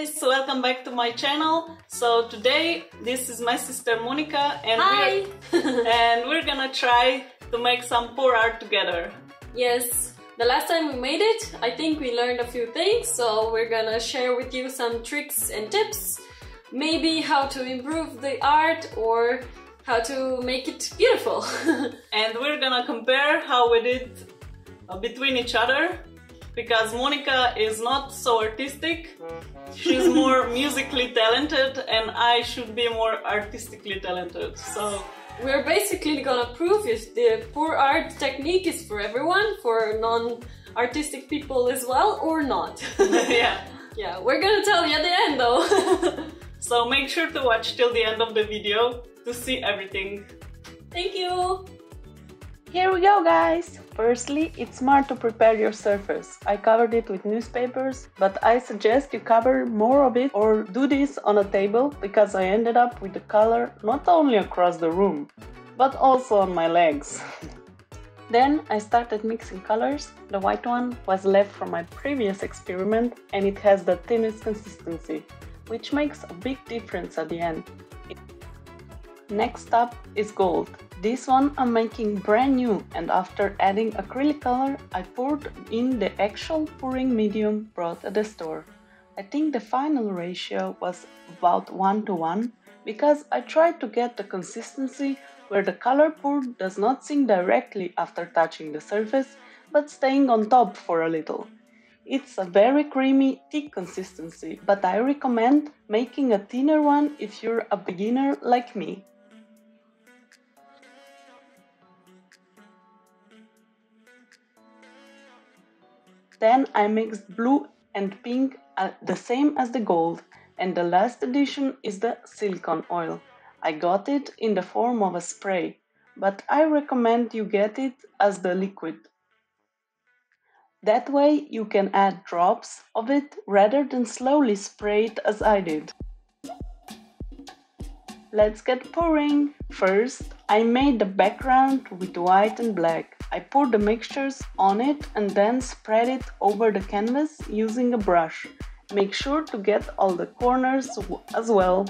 guys, welcome back to my channel. So today this is my sister Monica and Hi! we're gonna try to make some pour art together. Yes, the last time we made it, I think we learned a few things, so we're gonna share with you some tricks and tips. Maybe how to improve the art or how to make it beautiful. And we're gonna compare how we did between each other, because Monica is not so artistic. She's more musically talented and I should be more artistically talented. So we're basically gonna prove if the pour art technique is for everyone, for non-artistic people as well, or not. Yeah, we're gonna tell you at the end though. So make sure to watch till the end of the video to see everything. Thank you! Here we go, guys! Firstly, it's smart to prepare your surface. I covered it with newspapers, but I suggest you cover more of it or do this on a table, because I ended up with the color not only across the room, but also on my legs. Then I started mixing colors. The white one was left from my previous experiment and it has the thinnest consistency, which makes a big difference at the end. Next up is gold. This one I'm making brand new, and after adding acrylic color, I poured in the actual pouring medium bought at the store. I think the final ratio was about 1:1, because I tried to get the consistency where the color poured does not sink directly after touching the surface, but staying on top for a little. It's a very creamy, thick consistency, but I recommend making a thinner one if you're a beginner like me. Then I mixed blue and pink the same as the gold, and the last addition is the silicone oil. I got it in the form of a spray, but I recommend you get it as the liquid. That way you can add drops of it rather than slowly spray it as I did. Let's get pouring! First, I made the background with white and black. I poured the mixtures on it and then spread it over the canvas using a brush. Make sure to get all the corners as well.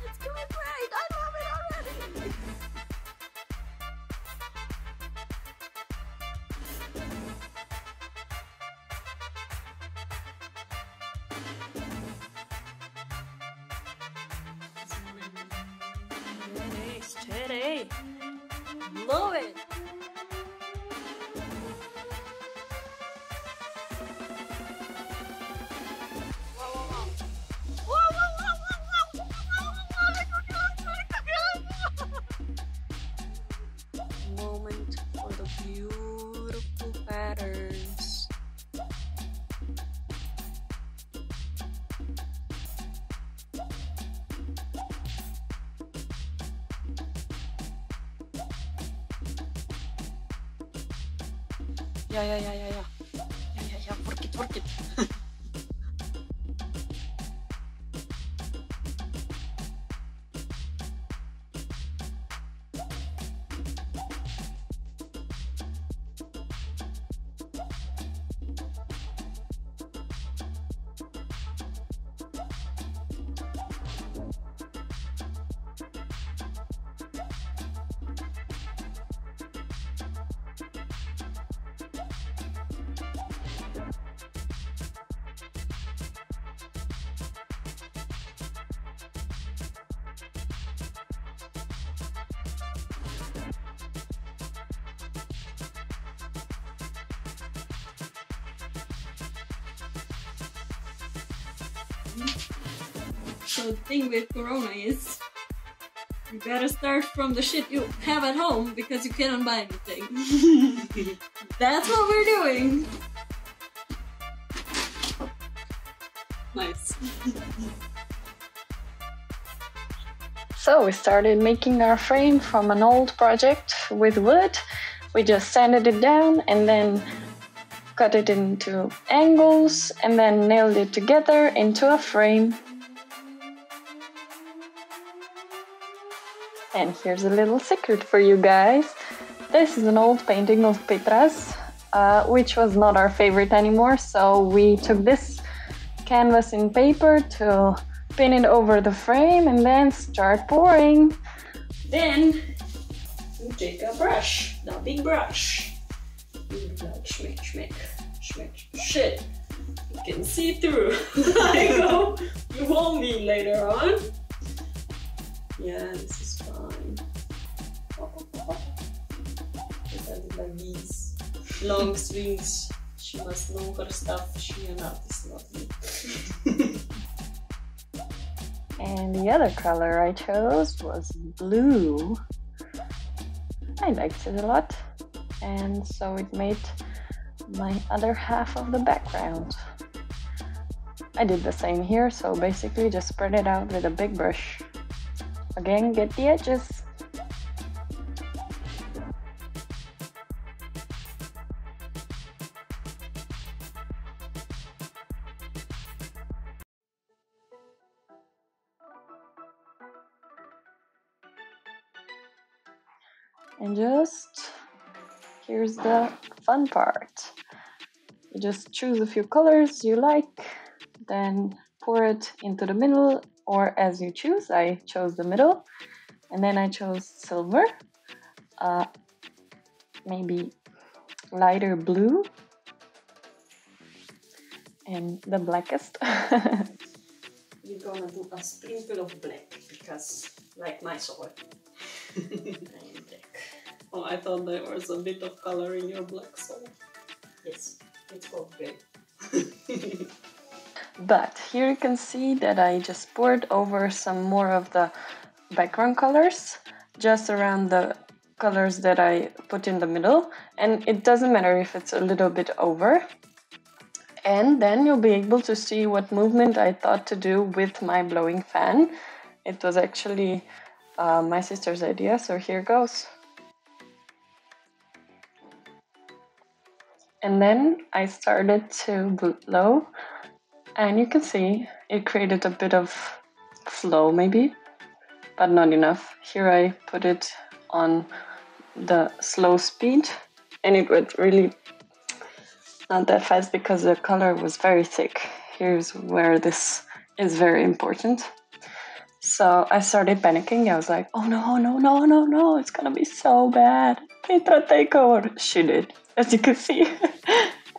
It's doing great! I love it already! Steady! Love it! Moment for the beautiful patterns. Yeah, work it. So the thing with Corona is you gotta start from the shit you have at home because you cannot buy anything. That's what we're doing. Nice. So we started making our frame from an old project with wood. We just sanded it down and then cut it into angles and then nailed it together into a frame. And here's a little secret for you guys. This is an old painting of Petra's, which was not our favorite anymore, so we took this canvas in paper to pin it over the frame and then start pouring. Then you take a brush, the big brush. You like schmick, schmick, schmick, shit. You can see through. I go. You won't be later on. Yeah, this is fine. Like these long strings. She must know her stuff. She an artist, not me. And the other color I chose was blue. I liked it a lot, and so it made my other half of the background. I did the same here, so basically just spread it out with a big brush. Again, get the edges. And here's the fun part. You just choose a few colors you like, then pour it into the middle, or as you choose. I chose the middle, and then I chose silver, maybe lighter blue, and the blackest. We're gonna do a sprinkle of black, because like my sword. Oh, I thought there was a bit of color in your black soul. Yes, it's called gray. But here you can see that I just poured over some more of the background colors, just around the colors that I put in the middle, and it doesn't matter if it's a little bit over. And then you'll be able to see what movement I thought to do with my blowing fan. It was actually my sister's idea, so here goes. And then I started to blow, and you can see it created a bit of flow maybe, but not enough. Here I put it on the slow speed, and it went really not that fast because the color was very thick. Here's where this is very important. So I started panicking. I was like, oh no, no, no, no, no, it's gonna be so bad. Petra, take over. She did, as you can see.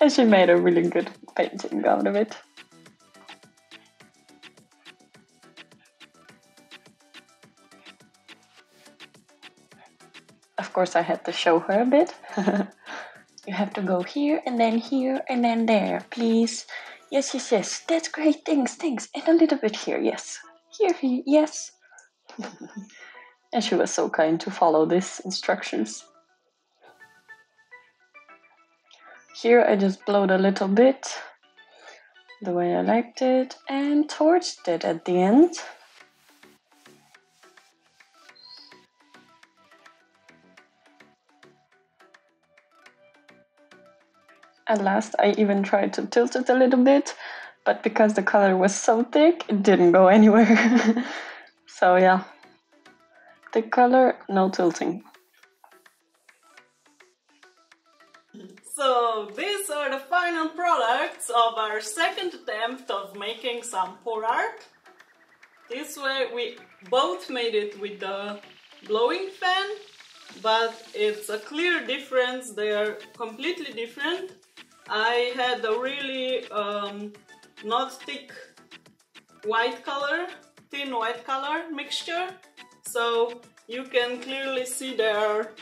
And she made a really good painting out of it. Of course, I had to show her a bit. You have to go here and then there, please. Yes, yes, yes. That's great. Thanks, thanks. And a little bit here, yes. Here, yes. And she was so kind to follow these instructions. Here I just blowed a little bit, the way I liked it, and torched it at the end. At last I even tried to tilt it a little bit, but because the color was so thick, it didn't go anywhere. So yeah, thick color, no tilting. So these are the final products of our second attempt of making some pour art. This way we both made it with the blowing fan, but it's a clear difference. They are completely different. I had a really not thick white color, thin white color mixture, so you can clearly see there are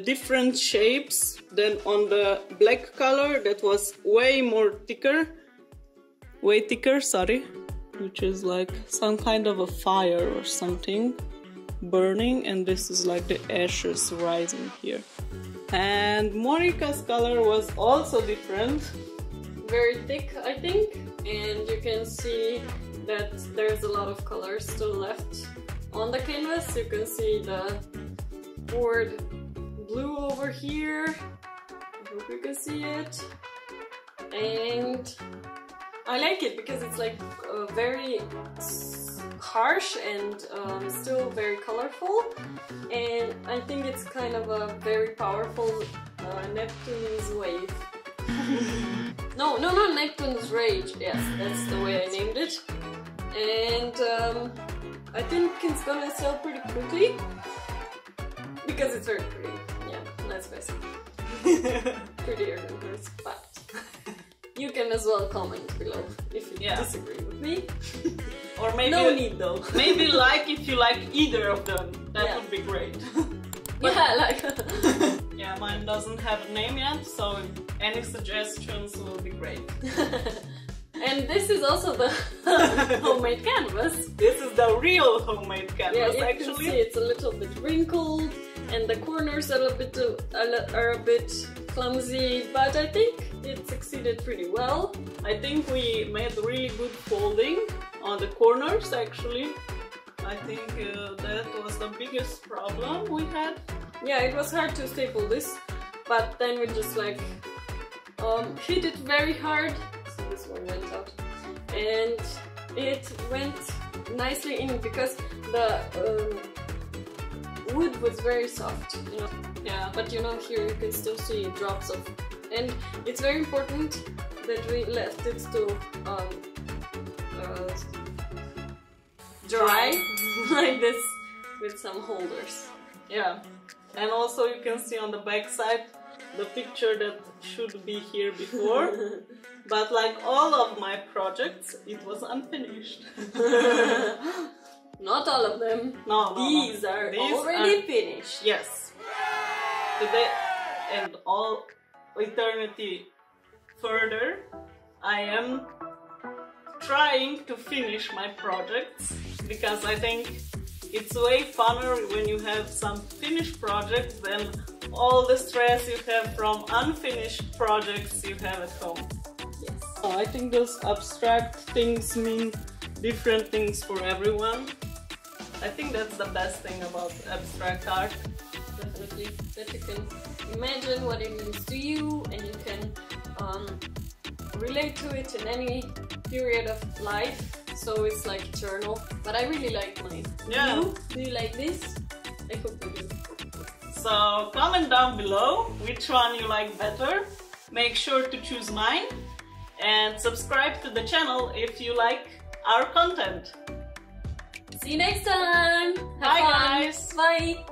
different shapes than on the black color that was way thicker, sorry, which is like some kind of a fire or something burning, and this is like the ashes rising here. And Monica's color was also different. very thick, I think, and you can see that there's a lot of colors still left on the canvas. You can see the poured blue over here. I hope you can see it. And I like it because it's like very harsh and still very colorful, and I think it's kind of a very powerful Neptune's wave. No, not Neptune's rage. Yes, that's the way I named it. And I think it's gonna sell pretty quickly because it's very pretty. Yeah, let's face it. Prettier than hers, but you can as well comment below if you disagree with me. Or maybe no need though. Maybe like if you like either of them. That would be great. But yeah, like yeah, mine doesn't have a name yet, so any suggestions will be great. And this is also the homemade canvas. This is the real homemade canvas, yeah, you actually. Can see it's a little bit wrinkled, and the corners are a bit clumsy, but I think it succeeded pretty well. I think we made really good folding on the corners, actually. I think that was the biggest problem we had. Yeah, it was hard to staple this, but then we just like hit it very hard. So this one went out, and it went nicely in because the wood was very soft, you know. Yeah, but you know, here you can still see drops of, and it's very important that we left it to dry like this with some holders. Yeah, and also you can see on the back side the picture that should be here before, but like all of my projects, it was unfinished. Not all of them. No, These are already finished. Yes. Today and all eternity further, I am trying to finish my projects because I think it's way funner when you have some finished projects than all the stress you have from unfinished projects you have at home. Yes. I think those abstract things mean different things for everyone. I think that's the best thing about abstract art. Definitely, that you can imagine what it means to you, and you can relate to it in any period of life. So it's like eternal. But I really like mine. Yeah. Do you like this? I hope you do. So comment down below which one you like better. Make sure to choose mine and subscribe to the channel if you like our content. See you next time! Bye guys! Bye!